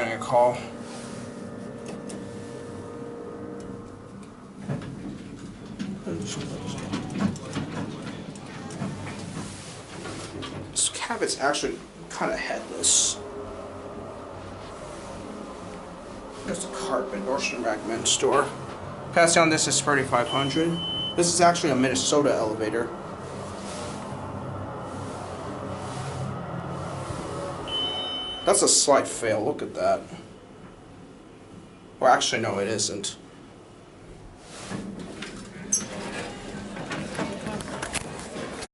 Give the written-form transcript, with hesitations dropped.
getting a call. This cabin's actually kind of headless. There's a carpet, Nordstrom recommend store. Pass down, this is 3,500. This is actually a Minnesota elevator. That's a slight fail, look at that. Well, actually, no, it isn't.